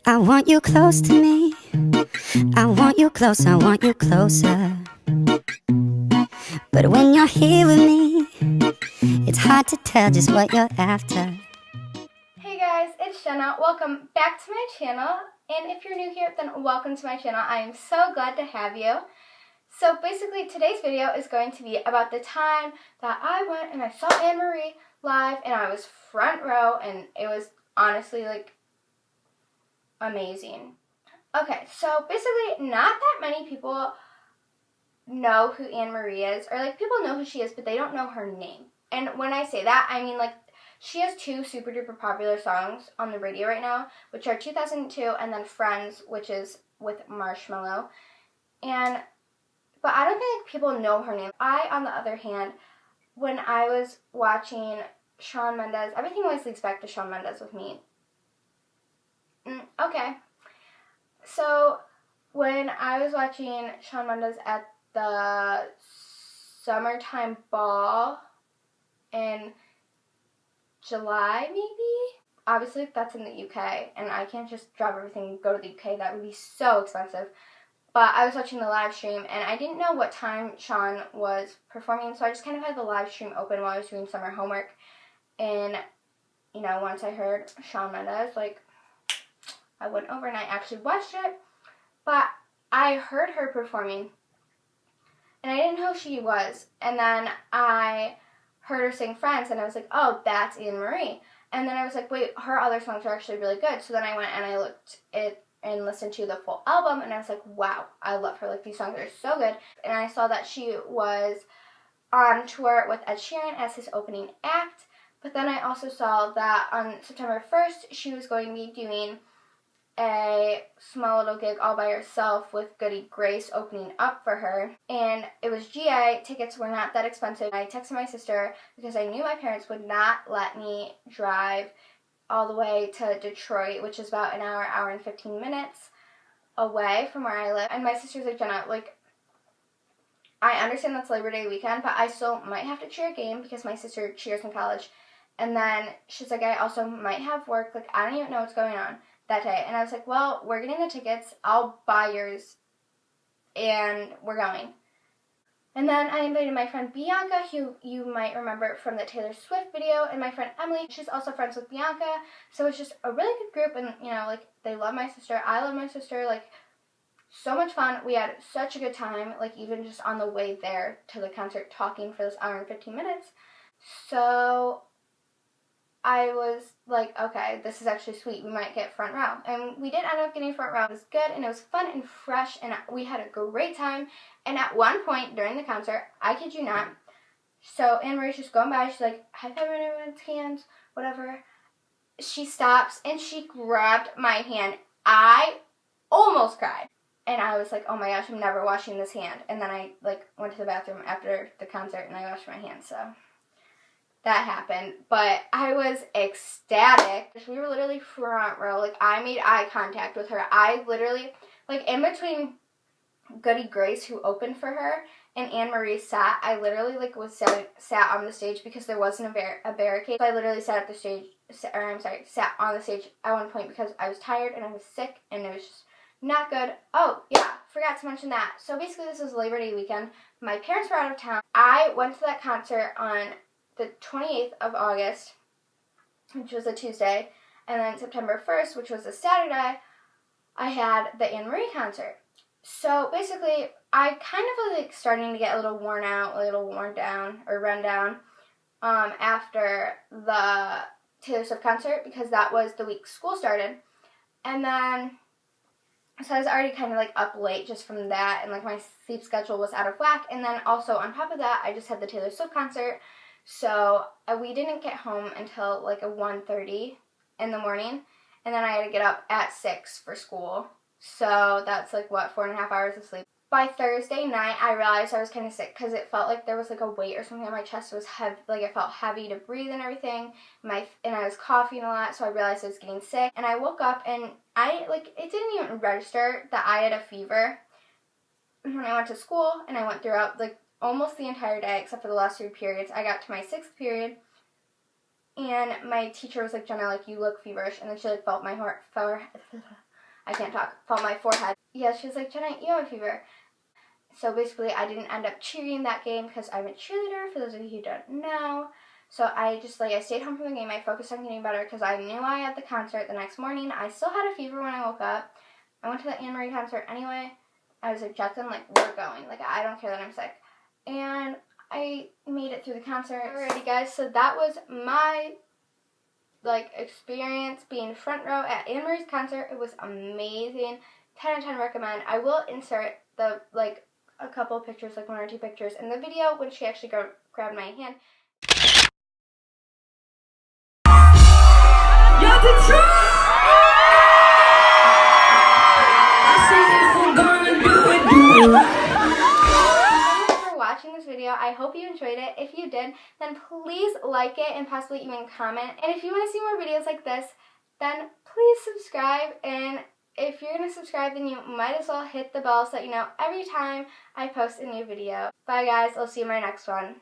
I want you close to me. I want you close, I want you closer. But when you're here with me, it's hard to tell just what you're after. Hey guys, it's Jenna. Welcome back to my channel. And if you're new here, then welcome to my channel. I am so glad to have you. So basically today's video is going to be about the time that I went and I saw Anne-Marie live and I was front row and it was honestly like amazing. Okay, so basically not that many people know who Anne-Marie is, or like people know who she is but they don't know her name. And when I say that, I mean like she has two super duper popular songs on the radio right now, which are 2002 and then Friends, which is with Marshmello. But I don't think people know her name. I, on the other hand, when I was watching Shawn Mendes, everything always leads back to Shawn Mendes with me. Okay. So, when I was watching Shawn Mendes at the summertime ball in July, maybe? Obviously, that's in the UK, and I can't just drop everything and go to the UK. That would be so expensive. But I was watching the live stream, and I didn't know what time Shawn was performing, so I just kind of had the live stream open while I was doing summer homework. And, you know, once I heard Shawn Mendes, like, I went over and I actually watched it. But I heard her performing, and I didn't know who she was. And then I heard her sing Friends, and I was like, oh, that's Anne-Marie. And then I was like, wait, her other songs are actually really good. So then I went and I looked it and listened to the full album, and I was like, wow, I love her. Like, these songs are so good. And I saw that she was on tour with Ed Sheeran as his opening act. But then I also saw that on September 1st, she was going to be doing a small little gig all by herself with Goody Grace opening up for her. And it was GA. Tickets were not that expensive. I texted my sister because I knew my parents would not let me drive all the way to Detroit, which is about an hour and 15 minutes away from where I live. And my sister's like, Jenna, like, I understand that's Labor Day weekend, but I still might have to cheer a game because my sister cheers in college. And then she's like, I also might have work. Like, I don't even know what's going on that day. And I was like, well, we're getting the tickets. I'll buy yours. And we're going. And then I invited my friend Bianca, who you might remember from the Taylor Swift video, and my friend Emily. She's also friends with Bianca. So it's just a really good group, and, you know, like, they love my sister. I love my sister. Like, so much fun. We had such a good time, like, even just on the way there to the concert, talking for this hour and 15 minutes. So I was like, okay, this is actually sweet. We might get front row. And we did end up getting front row. It was good, and it was fun and fresh, and we had a great time. And at one point during the concert, I kid you not, so Anne-Marie's just going by. She's like, high-fiving everyone's hands, whatever. She stops, and she grabbed my hand. I almost cried. And I was like, oh my gosh, I'm never washing this hand. And then I, like, went to the bathroom after the concert, and I washed my hands, so that happened. But I was ecstatic. We were literally front row. Like, I made eye contact with her. I literally, like, in between Goody Grace, who opened for her, and Anne-Marie sat, I literally, like, sat on the stage because there wasn't a barricade. So I literally sat on the stage at one point because I was tired and I was sick and it was just not good. Oh, yeah, forgot to mention that. So basically this was Labor Day weekend. My parents were out of town. I went to that concert on the 28th of August, which was a Tuesday, and then September 1st, which was a Saturday, I had the Anne-Marie concert. So basically, I kind of was like starting to get a little worn out, a little run down, after the Taylor Swift concert, because that was the week school started. And then, so I was already kind of like up late just from that, and like my sleep schedule was out of whack. And then also on top of that, I just had the Taylor Swift concert. So we didn't get home until like 1:30 in the morning, and then I had to get up at 6 for school. So that's like, what, 4.5 hours of sleep. By Thursday night, I realized I was kind of sick because it felt like there was like a weight or something on my chest. It was heavy, like it felt heavy to breathe and everything. And I was coughing a lot, so I realized I was getting sick. And I woke up and it didn't even register that I had a fever when I went to school, and I went throughout like almost the entire day except for the last 3 periods. I got to my 6th period, and my teacher was like, Jenna, like, you look feverish, and then she like felt my forehead. I can't talk. Felt my forehead. Yeah, she was like, Jenna, you have a fever. So basically, I didn't end up cheering that game because I'm a cheerleader, for those of you who don't know. So I just, like, I stayed home from the game. I focused on getting better because I knew I had the concert the next morning. I still had a fever when I woke up. I went to the Anne Marie concert anyway. I was like, Justin, like, we're going. Like, I don't care that I'm sick. And I made it through the concert. Alrighty, guys, so that was my, like, experience being front row at Anne Marie's concert. It was amazing. 10 out of 10 recommend. I will insert the, like, a couple pictures, like 1 or 2 pictures in the video when she actually grabbed my hand. Watching this video. I hope you enjoyed it. If you did, then please like it and possibly even comment. And if you want to see more videos like this, then please subscribe. And if you're going to subscribe, then you might as well hit the bell so that you know every time I post a new video. Bye guys, I'll see you in my next one.